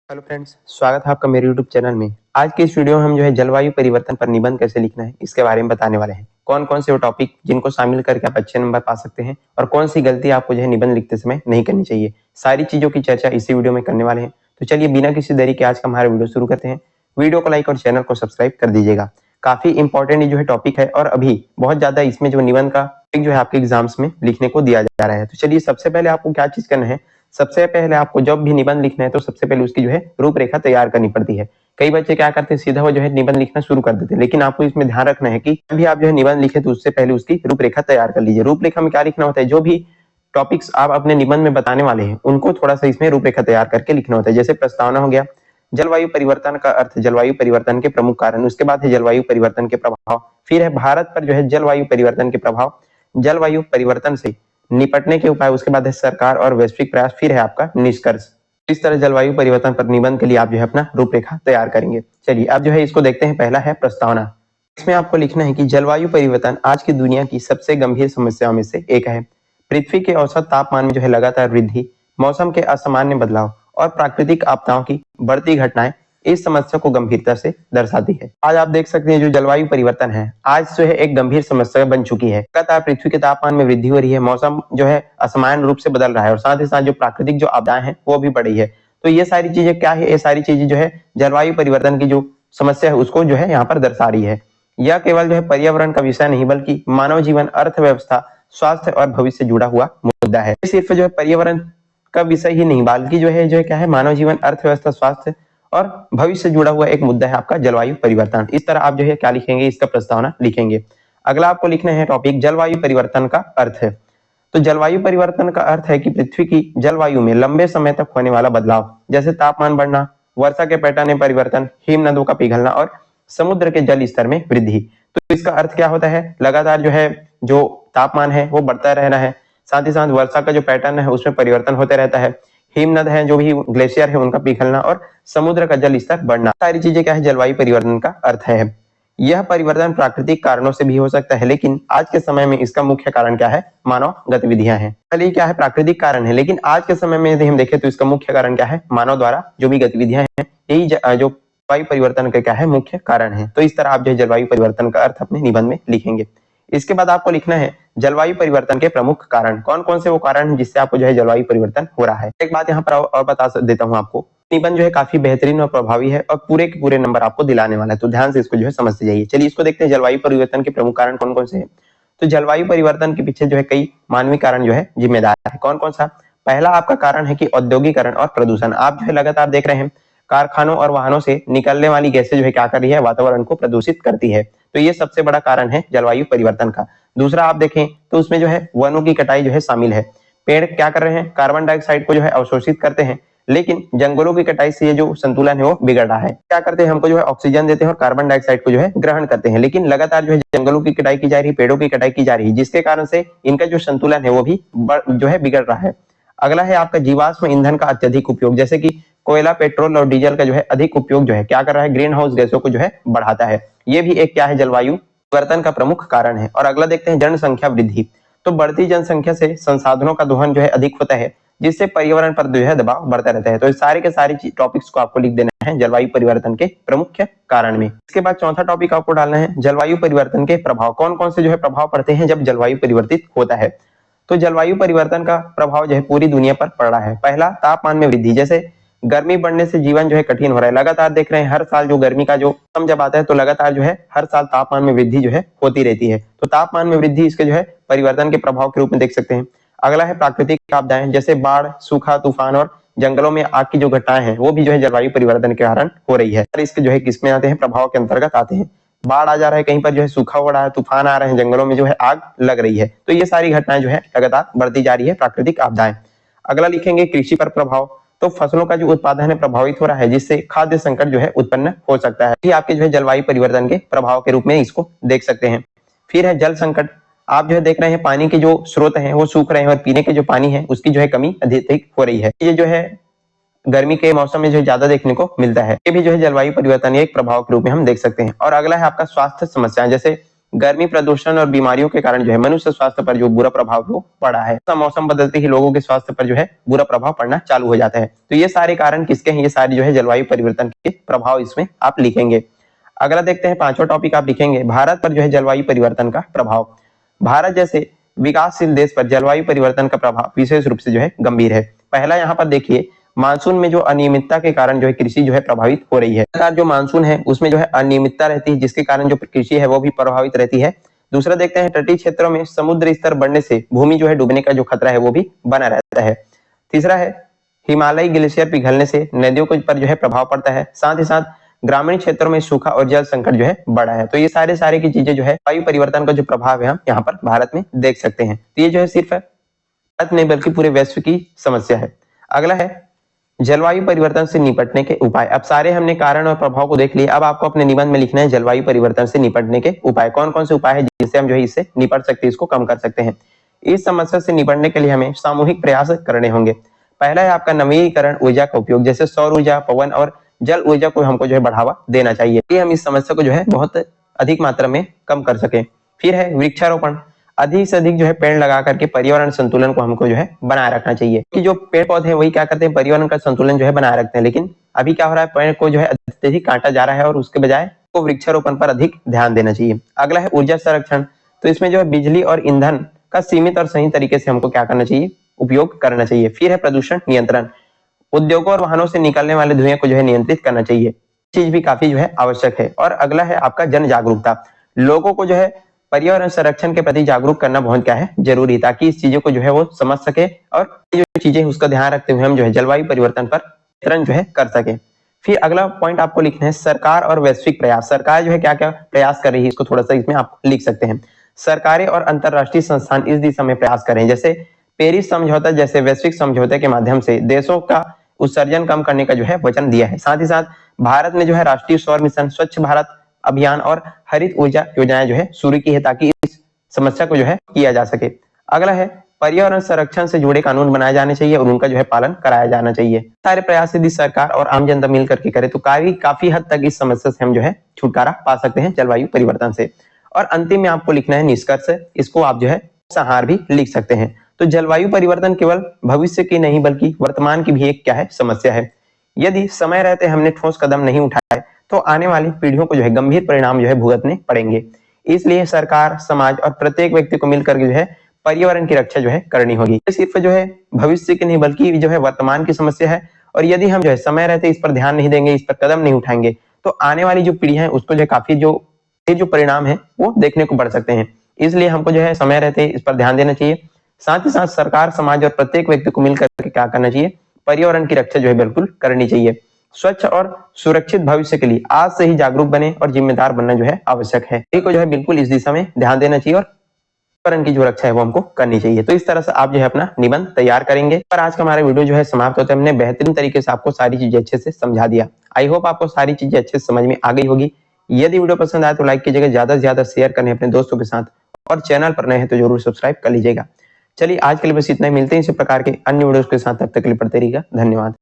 Hello friends, स्वागत है आपका मेरे यूट्यूब चैनल में। आज की इस वीडियो में हम जो है जलवायु परिवर्तन पर निबंध कैसे लिखना है इसके बारे में बताने वाले हैं। कौन कौन से वो टॉपिक जिनको शामिल करके आप अच्छे नंबर पा सकते हैं और कौन सी गलती आपको जो है निबंध लिखते समय नहीं करनी चाहिए, सारी चीजों की चर्चा इसी वीडियो में करने वाले हैं। तो चलिए बिना किसी देरी के आज का हमारा वीडियो शुरू करते हैं। वीडियो को लाइक और चैनल को सब्सक्राइब कर दीजिएगा। काफी इंपॉर्टेंट जो है टॉपिक है और अभी बहुत ज्यादा इसमें जो निबंध का टॉपिक जो है आपके एग्जाम्स में लिखने को दिया जा रहा है। तो चलिए सबसे पहले आपको क्या चीज करना है, सबसे पहले आपको जब भी निबंध लिखना है तो सबसे पहले उसकी जो है रूपरेखा तैयार करनी पड़ती है। कई बच्चे क्या करते हैं, सीधा वो जो है निबंध लिखना शुरू कर देते हैं, लेकिन आपको इसमें ध्यान रखना है कि जब भी आप जो है निबंध लिखे तो उससे पहले उसकी रूपरेखा तैयार कर लीजिए। रूपरेखा में क्या लिखना होता है, जो भी टॉपिक्स आप अपने निबंध में बताने वाले हैं उनको थोड़ा सा इसमें रूपरेखा तैयार करके लिखना होता है। जैसे प्रस्तावना हो गया, जलवायु परिवर्तन का अर्थ, जलवायु परिवर्तन के प्रमुख कारण, उसके बाद है जलवायु परिवर्तन के प्रभाव, फिर है भारत पर जो है जलवायु परिवर्तन के प्रभाव, जलवायु परिवर्तन से निपटने के उपाय, उसके बाद है सरकार और वैश्विक प्रयास, फिर है आपका निष्कर्ष। इस तरह जलवायु परिवर्तन पर निबंध के लिए आप जो है अपना रूपरेखा तैयार करेंगे। चलिए अब जो है इसको देखते हैं। पहला है प्रस्तावना। इसमें आपको लिखना है कि जलवायु परिवर्तन आज की दुनिया की सबसे गंभीर समस्याओं में से एक है। पृथ्वी के औसत तापमान में जो है लगातार वृद्धि, मौसम के असामान्य बदलाव और प्राकृतिक आपदाओं की बढ़ती घटनाएं इस समस्या को गंभीरता से दर्शाती है। आज आप देख सकते हैं जो जलवायु परिवर्तन है आज जो है एक गंभीर समस्या बन चुकी है। लगातार पृथ्वी के तापमान में वृद्धि हो रही है, मौसम जो है असामान्य रूप से बदल रहा है और साथ ही साथ जो प्राकृतिक जो आपदाएं हैं वो भी बढ़ी है। तो ये सारी चीजें क्या है, ये सारी चीजें जो है जलवायु परिवर्तन की जो समस्या है उसको जो है यहाँ पर दर्शा रही है। यह केवल जो है पर्यावरण का विषय नहीं बल्कि मानव जीवन, अर्थव्यवस्था, स्वास्थ्य और भविष्य से जुड़ा हुआ मुद्दा है। सिर्फ जो है पर्यावरण का विषय ही नहीं बल्कि जो है क्या है, मानव जीवन, अर्थव्यवस्था, स्वास्थ्य और भविष्य से जुड़ा हुआ एक मुद्दा है आपका जलवायु परिवर्तन। इस तरह आप जो है क्या लिखेंगे, इसका प्रस्तावना लिखेंगे। अगला आपको लिखना है टॉपिक जलवायु परिवर्तन का अर्थ है। तो जलवायु परिवर्तन का अर्थ है कि पृथ्वी की जलवायु में लंबे समय तक होने वाला बदलाव, जैसे तापमान बढ़ना, वर्षा के पैटर्न में परिवर्तन, हिमनदों का पिघलना और समुद्र के जल स्तर में वृद्धि। तो इसका अर्थ क्या होता है, लगातार जो है जो तापमान है वो बढ़ता रहना है, साथ ही साथ वर्षा का जो पैटर्न है उसमें परिवर्तन होते रहता है, हिमनद है जो भी ग्लेशियर है उनका पिघलना और समुद्र का जल स्तर बढ़ना, सारी चीजें क्या है जलवायु परिवर्तन का अर्थ है। यह परिवर्तन प्राकृतिक कारणों से भी हो सकता है, लेकिन आज के समय में इसका मुख्य कारण क्या है, मानव गतिविधियां हैं। पहले क्या है, प्राकृतिक कारण है, लेकिन आज के समय में यदि हम देखें तो इसका मुख्य कारण क्या है, मानव द्वारा जो भी गतिविधियां हैं, यही जो जलवायु परिवर्तन का क्या है मुख्य कारण है। तो इस तरह आप जो है जलवायु परिवर्तन का अर्थ अपने निबंध में लिखेंगे। इसके बाद आपको लिखना है जलवायु परिवर्तन के प्रमुख कारण, कौन कौन से वो कारण हैं जिससे आपको जो है जलवायु परिवर्तन हो रहा है। एक बात यहाँ पर और बता देता हूँ आपको, निबंध जो है काफी बेहतरीन और प्रभावी है और पूरे के पूरे नंबर आपको दिलाने वाला है, तो ध्यान से इसको जो है समझते जाइए। चलिए इसको देखते हैं, जलवायु परिवर्तन के प्रमुख कारण कौन कौन से हैं। तो जलवायु परिवर्तन के पीछे जो है कई मानवीय कारण जो है जिम्मेदार है। कौन कौन सा, पहला आपका कारण है कि औद्योगिकरण और प्रदूषण। आप जो है लगातार देख रहे हैं कारखानों और वाहनों से निकलने वाली गैसें जो है क्या कर रही है, वातावरण को प्रदूषित करती है। तो ये सबसे बड़ा कारण है जलवायु परिवर्तन का। दूसरा आप देखें तो उसमें जो है वनों की कटाई जो है शामिल है। पेड़ क्या कर रहे हैं, कार्बन डाइऑक्साइड को जो है अवशोषित करते हैं, लेकिन जंगलों की कटाई से ये जो संतुलन है वो बिगड़ रहा है। क्या करते हैं, हमको जो है ऑक्सीजन देते हैं और कार्बन डाइऑक्साइड को जो है ग्रहण करते हैं, लेकिन लगातार जो है जंगलों की कटाई की जा रही है, पेड़ों की कटाई की जा रही है, जिसके कारण से इनका जो संतुलन है वो भी जो है बिगड़ रहा है। अगला है आपका जीवाश्म ईंधन का अत्यधिक उपयोग, जैसे कि कोयला, पेट्रोल और डीजल का जो है अधिक उपयोग जो है क्या कर रहा है, ग्रीन हाउस गैसों को जो है बढ़ाता है। ये भी एक क्या है, जलवायु परिवर्तन का प्रमुख कारण है। और अगला देखते हैं जनसंख्या वृद्धि। तो बढ़ती जनसंख्या से संसाधनों का दोहन जो है अधिक होता है, जिससे पर्यावरण पर जो है दबाव बढ़ता रहता है। तो इस सारे के सारे टॉपिक्स को आपको लिख देना है जलवायु परिवर्तन के प्रमुख कारण में। इसके बाद चौथा टॉपिक आपको डालना है जलवायु परिवर्तन के प्रभाव, कौन कौन से जो है प्रभाव पड़ते हैं जब जलवायु परिवर्तित होता है। तो जलवायु परिवर्तन का प्रभाव जो है पूरी दुनिया पर पड़ रहा है। पहला, तापमान में वृद्धि, जैसे गर्मी बढ़ने से जीवन जो है कठिन हो रहा है। लगातार देख रहे हैं हर साल जो गर्मी का जो मौसम जब आता है तो लगातार जो है हर साल तापमान में वृद्धि जो है होती रहती है। तो तापमान में वृद्धि इसके जो है परिवर्तन के प्रभाव के रूप में देख सकते हैं। अगला है प्राकृतिक आपदाएं, जैसे बाढ़, सूखा, तूफान और जंगलों में आग की जो घटनाएं हैं वो भी जो है जलवायु परिवर्तन के कारण हो रही है। इसके जो है किसमें आते हैं, प्रभाव के अंतर्गत आते हैं। बाढ़ आ जा रहा है, कहीं पर जो है सूखा हो रहा है, तूफान आ रहे हैं, जंगलों में जो है आग लग रही है। तो ये सारी घटनाएं जो है लगातार बढ़ती जा रही है, प्राकृतिक आपदाएं। अगला लिखेंगे कृषि पर प्रभाव। तो फसलों का जो उत्पादन है प्रभावित हो रहा है, जिससे खाद्य संकट जो है उत्पन्न हो सकता है। ये आपके जो है जलवायु परिवर्तन के प्रभाव के रूप में इसको देख सकते हैं। फिर है जल संकट। आप जो है देख रहे हैं पानी के जो स्रोत हैं वो सूख रहे हैं और पीने के जो पानी है उसकी जो है कमी अधिक हो रही है। ये जो है गर्मी के मौसम में जो ज्यादा देखने को मिलता है। ये भी जो है जलवायु परिवर्तन एक प्रभाव के रूप में हम देख सकते हैं। और अगला है आपका स्वास्थ्य समस्याएं, जैसे गर्मी, प्रदूषण और बीमारियों के कारण जो है मनुष्य स्वास्थ्य पर जो बुरा प्रभाव वो पड़ा है। मौसम बदलते ही लोगों के स्वास्थ्य पर जो है बुरा प्रभाव पड़ना चालू हो जाता है। तो ये सारे कारण किसके हैं? ये सारे जो है जलवायु परिवर्तन के प्रभाव इसमें आप लिखेंगे। अगला देखते हैं, पांचवा टॉपिक आप लिखेंगे भारत पर जो है जलवायु परिवर्तन का प्रभाव। भारत जैसे विकासशील देश पर जलवायु परिवर्तन का प्रभाव विशेष रूप से जो है गंभीर है। पहला यहाँ पर देखिए, मानसून में जो अनियमितता के कारण जो है कृषि जो है प्रभावित हो रही है। जो मानसून है उसमें जो है अनियमितता रहती है, जिसके कारण जो कृषि है वो भी प्रभावित रहती है। दूसरा देखते हैं, तटीय क्षेत्रों में समुद्र स्तर बढ़ने से भूमि जो है डूबने का जो खतरा है वो भी बना रहता है। तीसरा है, हिमालयी ग्लेशियर पिघलने से नदियों के पर जो है प्रभाव पड़ता है। साथ ही साथ ग्रामीण क्षेत्रों में सूखा और जल संकट जो है बढ़ा है। तो ये सारे की चीजें जो है वायु परिवर्तन का जो प्रभाव है हम यहाँ पर भारत में देख सकते हैं। तो ये जो है सिर्फ भारत नहीं बल्कि पूरे विश्व की समस्या है। अगला है जलवायु परिवर्तन से निपटने के उपाय। अब सारे हमने कारण और प्रभाव को देख लिए। अब आपको अपने निबंध में लिखना है जलवायु परिवर्तन से निपटने के उपाय। कौन कौन से उपाय है जिससे हम जो है इससे निपट सकते हैं, इसको कम कर सकते हैं। इस समस्या से निपटने के लिए हमें सामूहिक प्रयास करने होंगे। पहला है आपका नवीकरण ऊर्जा का उपयोग, जैसे सौर ऊर्जा, पवन और जल ऊर्जा को हमको जो है बढ़ावा देना चाहिए कि हम इस समस्या को जो है बहुत अधिक मात्रा में कम कर सकें। फिर है वृक्षारोपण, अधिक से अधिक जो है पेड़ लगा करके पर्यावरण संतुलन को हमको जो है बनाए रखना चाहिए कि जो पेड़ पौधे हैं वही क्या करते हैं, पर्यावरण का संतुलन जो है बनाए रखते हैं। लेकिन अभी क्या हो रहा है, पेड़ को जो है अत्यधिक काटा जा रहा है और उसके बजाय को वृक्षारोपण पर अधिक ध्यान देना चाहिए। अगला है ऊर्जा संरक्षण, तो इसमें जो है बिजली और ईंधन का सीमित और सही तरीके से हमको क्या करना चाहिए, उपयोग करना चाहिए। फिर है प्रदूषण नियंत्रण, उद्योगों और वाहनों से निकलने वाले धुएं को जो है नियंत्रित करना चाहिए, चीज भी काफी जो है आवश्यक है। और अगला है आपका जन जागरूकता, लोगों को जो है पर्यावरण संरक्षण के प्रति जागरूक करना बहुत क्या है जरूरी, ताकि इस चीजों को जो है वो समझ सके और जो चीजें उसका ध्यान रखते हुए हम जो है जलवायु परिवर्तन पर नियंत्रण जो है कर सके। फिर अगला पॉइंट आपको लिखना है सरकार और वैश्विक प्रयास। सरकार जो है क्या क्या प्रयास कर रही है, इसको थोड़ा सा इसमें आप लिख सकते हैं। सरकारें और अंतरराष्ट्रीय संस्थान इस दिशा में प्रयास करें, जैसे पेरिस समझौता जैसे वैश्विक समझौते के माध्यम से देशों का उत्सर्जन कम करने का जो है वचन दिया है। साथ ही साथ भारत ने जो है राष्ट्रीय सौर मिशन, स्वच्छ भारत अभियान और हरित ऊर्जा योजनाएं जो है शुरू की है, ताकि इस समस्या को जो है किया जा सके। अगला है पर्यावरण संरक्षण से जुड़े कानून बनाए जाने चाहिए और उनका जो है पालन कराया जाना चाहिए। सारे प्रयास यदि सरकार और आम जनता मिल करके करे तो काफी हद तक इस समस्या से हम जो है छुटकारा पा सकते हैं जलवायु परिवर्तन से। और अंतिम में आपको लिखना है निष्कर्ष, इसको आप जो है संहार भी लिख सकते हैं। तो जलवायु परिवर्तन केवल भविष्य की नहीं बल्कि वर्तमान की भी एक क्या है समस्या है। यदि समय रहते हमने ठोस कदम नहीं उठाए तो आने वाली पीढ़ियों को जो है गंभीर परिणाम जो है भुगतने पड़ेंगे। इसलिए सरकार, समाज और प्रत्येक व्यक्ति को मिलकर जो है पर्यावरण की रक्षा जो है करनी होगी। ये सिर्फ जो है भविष्य की नहीं बल्कि जो है वर्तमान की समस्या है। और यदि हम जो है समय रहते इस पर ध्यान नहीं देंगे, इस पर कदम नहीं उठाएंगे तो आने वाली जो पीढ़ियां हैं उसको जो है काफी जो परिणाम है वो देखने को पड़ सकते हैं। इसलिए हमको जो है समय रहते इस पर ध्यान देना चाहिए। साथ ही साथ सरकार, समाज और प्रत्येक व्यक्ति को मिलकर के क्या करना चाहिए, पर्यावरण की रक्षा जो है बिल्कुल करनी चाहिए। स्वच्छ और सुरक्षित भविष्य के लिए आज से ही जागरूक बने और जिम्मेदार बनना जो है आवश्यक है। को जो है बिल्कुल इस दिशा में ध्यान देना चाहिए और पर्यावरण की जो रक्षा है वो हमको करनी चाहिए। तो इस तरह से आप जो है अपना निबंध तैयार करेंगे। पर आज का हमारा वीडियो जो है समाप्त होता है। हमने बेहतरीन तरीके से आपको सारी चीजें अच्छे से समझा दिया। आई होप आपको सारी चीजें अच्छे से समझ में आ गई होगी। यदि वीडियो पसंद आए तो लाइक कीजिएगा, ज्यादा से ज्यादा शेयर करें अपने दोस्तों के साथ, और चैनल पर नए हैं तो जरूर सब्सक्राइब कर लीजिएगा। चलिए आज के लिए बस इतना ही, मिलते हैं इसी प्रकार के अन्य वीडियोस के साथ। तब तक के लिए पढ़ते रहिएगा। धन्यवाद।